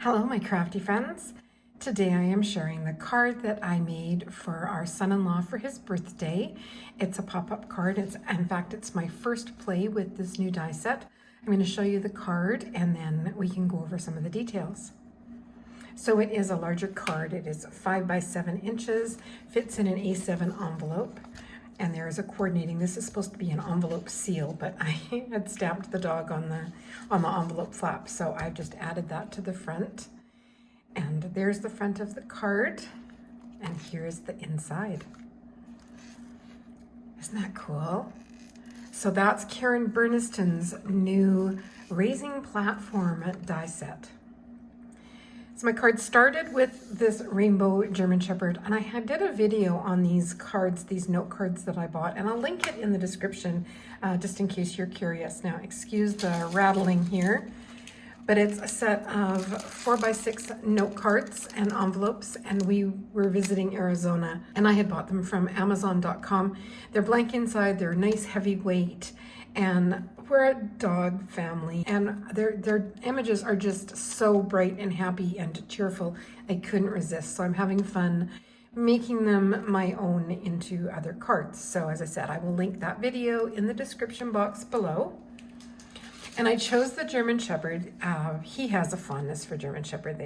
Hello, my crafty friends. Today I am sharing the card that I made for our son-in-law for his birthday. It's a pop-up card. In fact, it's my first play with this new die set. I'm going to show you the card and then we can go over some of the details. So it is a larger card. It is 5 by 7 inches, fits in an A7 envelope. And there is a coordinating. This is supposed to be an envelope seal, but I had stamped the dog on the envelope flap, so I've just added that to the front. And there's the front of the card, and here's the inside. Isn't that cool? So that's Karen Burniston's new Raising Platform die set. So my card started with this rainbow German Shepherd, and I did a video on these cards, these note cards that I bought, and I'll link it in the description just in case you're curious. Now, excuse the rattling here, but it's a set of 4 by 6 note cards and envelopes, and we were visiting Arizona, and I had bought them from Amazon.com. They're blank inside, they're nice heavyweight, and we're a dog family, and their images are just so bright and happy and cheerful. I couldn't resist, so I'm having fun making them my own into other cards. So as I said, I will link that video in the description box below. And I chose the German Shepherd. He has a fondness for German Shepherd.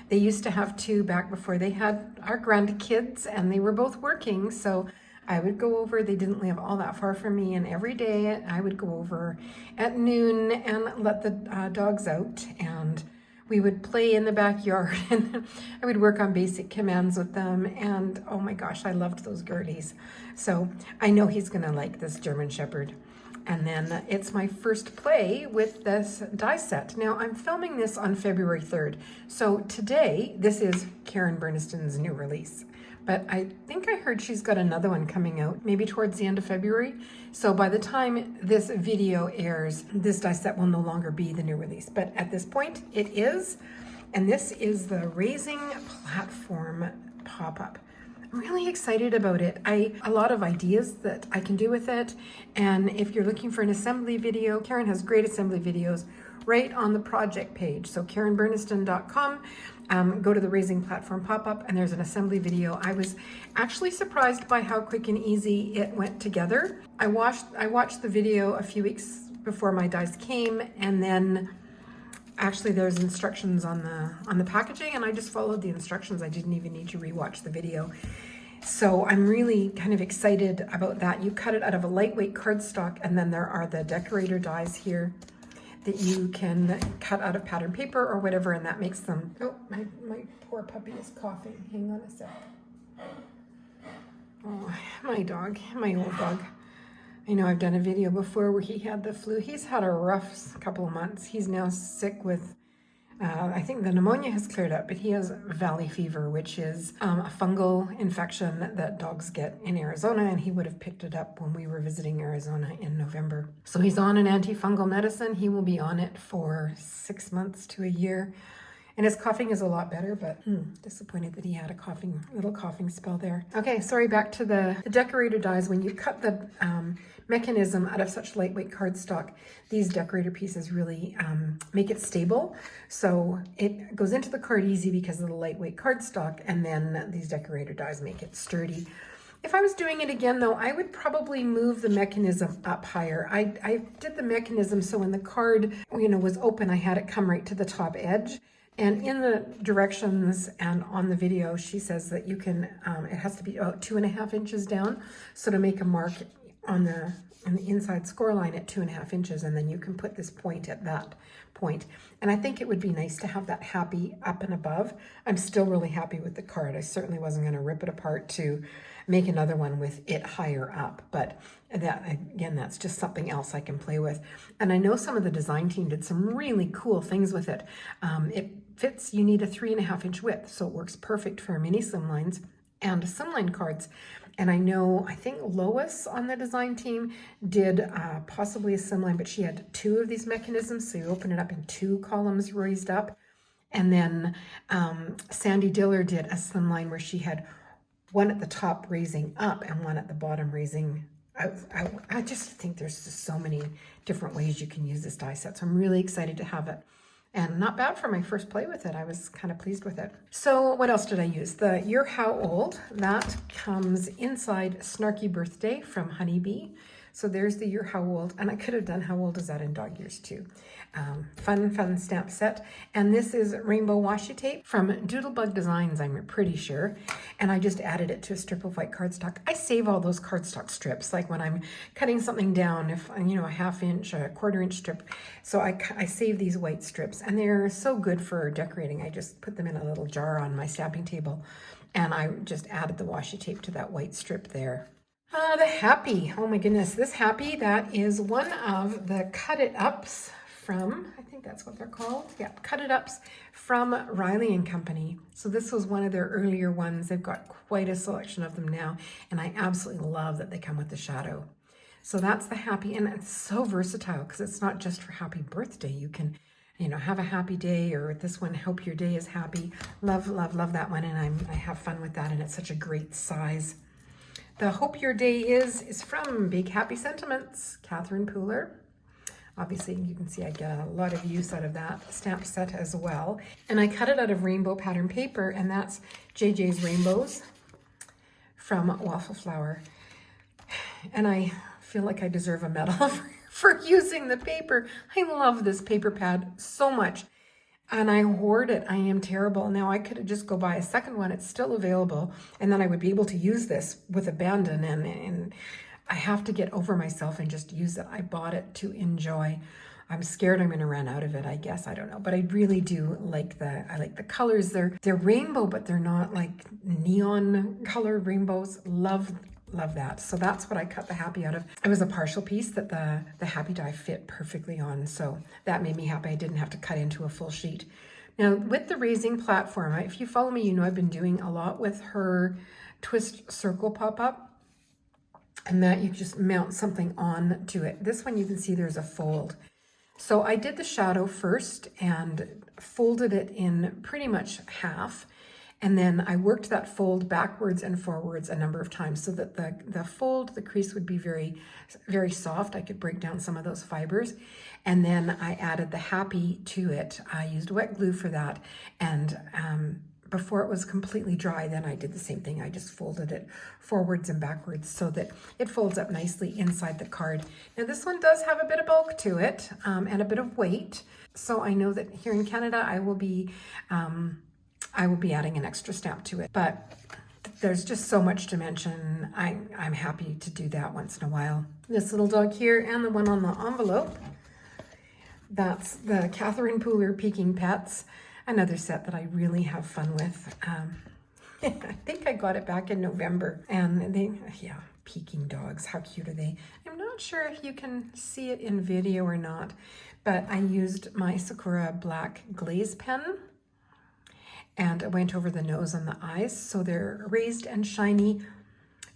They used to have 2 back before they had our grandkids, and they were both working, so I would go over, they didn't live all that far from me, and every day I would go over at noon and let the dogs out, and we would play in the backyard, and I would work on basic commands with them, and oh my gosh, I loved those girlies. So I know he's gonna like this German Shepherd. And then it's my first play with this die set. Now I'm filming this on February 3rd. So today, this is Karen Burniston's new release. But I think I heard she's got another one coming out, maybe towards the end of February. So by the time this video airs, this die set will no longer be the new release. But at this point, it is. And this is the Raising Platform pop-up. I'm really excited about it. A lot of ideas that I can do with it. And if you're looking for an assembly video, Karen has great assembly videos right on the project page. So KarenBurniston.com, go to the Raising Platform pop-up, and there's an assembly video. I was actually surprised by how quick and easy it went together. I watched the video a few weeks before my dies came, and then actually there's instructions on the packaging, and I just followed the instructions. I didn't even need to rewatch the video. So I'm really kind of excited about that. You cut it out of a lightweight cardstock, and then there are the decorator dies here that you can cut out of pattern paper or whatever, and that makes them, oh, my poor puppy is coughing. Hang on a sec. Oh, my dog, my old dog. I know I've done a video before where he had the flu. He's had a rough couple of months. He's now sick with, I think the pneumonia has cleared up, but he has valley fever, which is a fungal infection that dogs get in Arizona, and he would have picked it up when we were visiting Arizona in November. So he's on an antifungal medicine. He will be on it for 6 months to a year. And his coughing is a lot better, but disappointed that he had a little coughing spell there. Okay, sorry, back to the decorator dies. When you cut the mechanism out of such lightweight cardstock, these decorator pieces really make it stable. So it goes into the card easy because of the lightweight cardstock, and then these decorator dies make it sturdy. If I was doing it again, though, I would probably move the mechanism up higher. I did the mechanism so when the card, was open, I had it come right to the top edge. And in the directions and on the video, she says that you can, it has to be about 2.5 inches down. So to make a mark on the inside score line at 2.5 inches, and then you can put this point at that point. And I think it would be nice to have that happy up and above. I'm still really happy with the card. I certainly wasn't going to rip it apart to make another one with it higher up, but that, again, that's just something else I can play with. And I know some of the design team did some really cool things with it. It fits, you need a 3.5 inch width, so it works perfect for mini slimlines and slimline cards. And I think Lois on the design team did possibly a slimline, but she had 2 of these mechanisms, so you open it up in 2 columns raised up. And then Sandy Diller did a slimline where she had one at the top raising up and one at the bottom raising out. I just think there's just so many different ways you can use this die set. So I'm really excited to have it And not bad for my first play with it. I was kind of pleased with it. So what else did I use? The You're How Old, that comes inside Snarky Birthday from Honeybee. So there's the You're How Old, and I could have done How Old Is That in Dog Years too. Fun stamp set. And this is rainbow washi tape from Doodlebug Designs, I'm pretty sure. And I just added it to a strip of white cardstock. I save all those cardstock strips, like when I'm cutting something down, if you know, a 1/2 inch, a 1/4 inch strip. So I save these white strips, and they're so good for decorating. I just put them in a little jar on my stamping table, and I just added the washi tape to that white strip there. The Happy, oh my goodness, this Happy, that is one of the Cut It Ups from, I think that's what they're called. Yeah, Cut It Ups from Riley and Company. So this was one of their earlier ones. They've got quite a selection of them now, and I absolutely love that they come with the shadow. So that's the Happy, and it's so versatile because it's not just for happy birthday. You can, you know, have a happy day, or this one, Hope Your Day is Happy. Love that one, and I have fun with that, and it's such a great size. The Hope Your Day is from Big Happy Sentiments, Catherine Pooler. Obviously, you can see I get a lot of use out of that stamp set as well. And I cut it out of rainbow pattern paper, and that's JJ's Rainbows from Waffle Flower. And I feel like I deserve a medal for using the paper. I love this paper pad so much. And I hoard it. I am terrible. Now I could just go buy a second one. It's still available. And then I would be able to use this with abandon, and I have to get over myself and just use it. I bought it to enjoy. I'm scared I'm going to run out of it, I guess. I don't know. But I really do like I like the colors. They're rainbow, but they're not like neon colored rainbows. Love that. So that's what I cut the Happy out of. It was a partial piece that the Happy die fit perfectly on. So that made me happy. I didn't have to cut into a full sheet. Now with the raising platform, if you follow me, you know I've been doing a lot with her twist circle pop-up, and that you just mount something on to it. This one you can see there's a fold. So I did the shadow first and folded it in pretty much half. And then I worked that fold backwards and forwards a number of times so that the fold, the crease would be very, very soft. I could break down some of those fibers. And then I added the Happy to it. I used wet glue for that. And before it was completely dry, then I did the same thing. I just folded it forwards and backwards so that it folds up nicely inside the card. Now this one does have a bit of bulk to it and a bit of weight. So I know that here in Canada, I will be adding an extra stamp to it, but there's just so much to mention. I'm happy to do that once in a while. This little dog here and the one on the envelope, that's the Catherine Pooler Peking Pets, another set that I really have fun with. I think I got it back in November, and yeah, Peking dogs, how cute are they? I'm not sure if you can see it in video or not, but I used my Sakura black glaze pen, and I went over the nose and the eyes, so they're raised and shiny.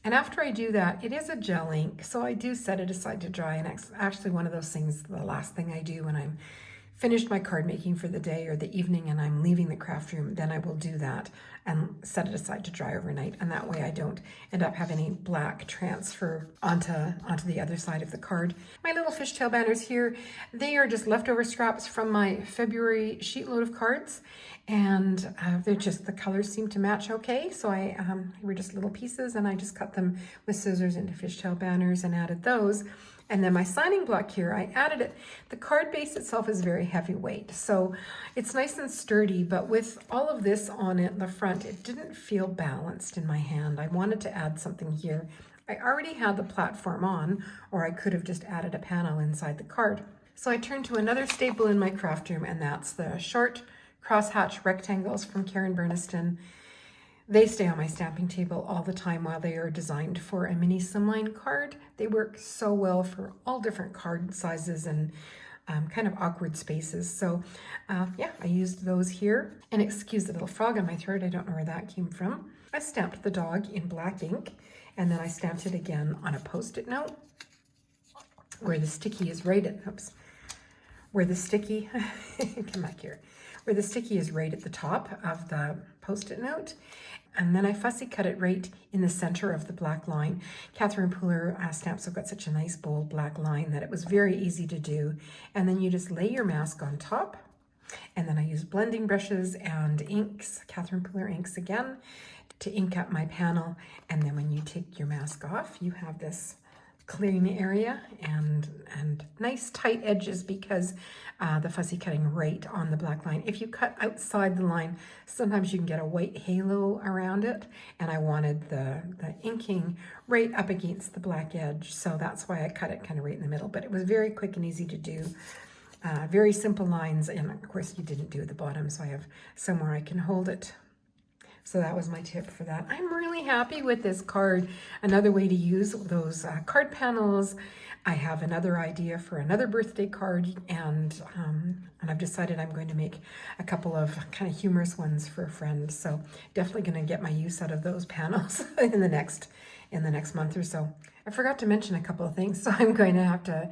And after I do that, it is a gel ink, so I do set it aside to dry. And it's actually one of those things, the last thing I do when I'm finished my card making for the day or the evening and I'm leaving the craft room, then I will do that and set it aside to dry overnight. And that way I don't end up having any black transfer onto the other side of the card. My little fishtail banners here, they are just leftover scraps from my February sheet load of cards. And they're just, the colors seem to match okay. So they were just little pieces, and I just cut them with scissors into fishtail banners and added those. And then my signing block here, I added it. The card base itself is very heavyweight, so it's nice and sturdy, but with all of this on it, the front, it didn't feel balanced in my hand. I wanted to add something here. I already had the platform on, or I could have just added a panel inside the card. So I turned to another staple in my craft room, and that's the short crosshatch rectangles from Karen Burniston. They stay on my stamping table all the time while they are designed for a mini slimline card. They work so well for all different card sizes and kind of awkward spaces. So yeah, I used those here. And excuse the little frog in my throat, I don't know where that came from. I stamped the dog in black ink, and then I stamped it again on a Post-it note where the sticky is right at, oops, where the sticky, come back here, where the sticky is right at the top of the Post-it note. And then I fussy cut it right in the center of the black line. Catherine Pooler stamps have got such a nice bold black line that it was very easy to do. And then you just lay your mask on top, And then I use blending brushes and inks, Catherine Pooler inks again, to ink up my panel. And then when you take your mask off, you have this clearing area and nice tight edges because the fussy cutting right on the black line. If you cut outside the line, sometimes you can get a white halo around it, and I wanted the inking right up against the black edge, so that's why I cut it kind of right in the middle. But it was very quick and easy to do. Very simple lines, and of course you didn't do the bottom, so I have somewhere I can hold it. So that was my tip for that. I'm really happy with this card. Another way to use those card panels. I have another idea for another birthday card, and I've decided I'm going to make a couple of kind of humorous ones for a friend. So definitely going to get my use out of those panels in the next month or so. I forgot to mention a couple of things, so I'm going to have to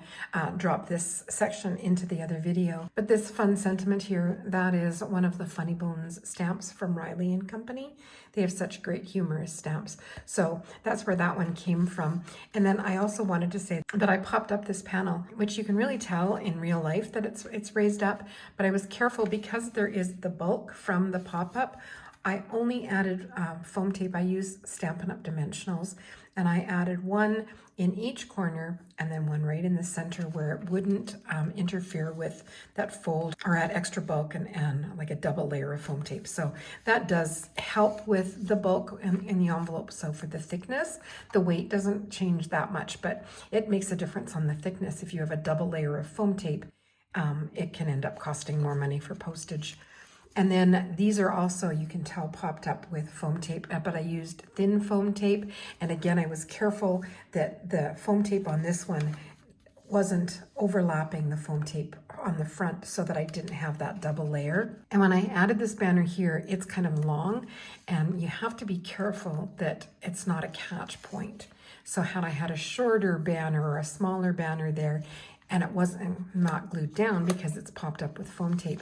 drop this section into the other video. But this fun sentiment here, that is one of the Funny Bones stamps from Riley and Company. They have such great humorous stamps. So that's where that one came from. And then I also wanted to say that I popped up this panel, which you can really tell in real life that it's raised up, but I was careful because there is the bulk from the pop-up. I only added foam tape. I use Stampin' Up! Dimensionals, and I added one in each corner and then one right in the center where it wouldn't interfere with that fold or add extra bulk and like a double layer of foam tape. So that does help with the bulk in the envelope. So for the thickness, the weight doesn't change that much, but it makes a difference on the thickness. If you have a double layer of foam tape, it can end up costing more money for postage. And then these are also, you can tell, popped up with foam tape, but I used thin foam tape. And again, I was careful that the foam tape on this one wasn't overlapping the foam tape on the front so that I didn't have that double layer. And when I added this banner here, it's kind of long, and you have to be careful that it's not a catch point. So had I had a shorter banner or a smaller banner there, and it wasn't not glued down because it's popped up with foam tape,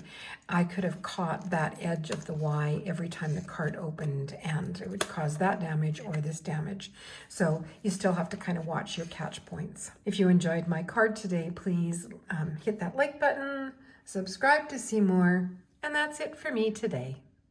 I could have caught that edge of the Y every time the card opened, and it would cause that damage or this damage. So you still have to kind of watch your catch points. If you enjoyed my card today, please hit that like button, subscribe to see more, and that's it for me today.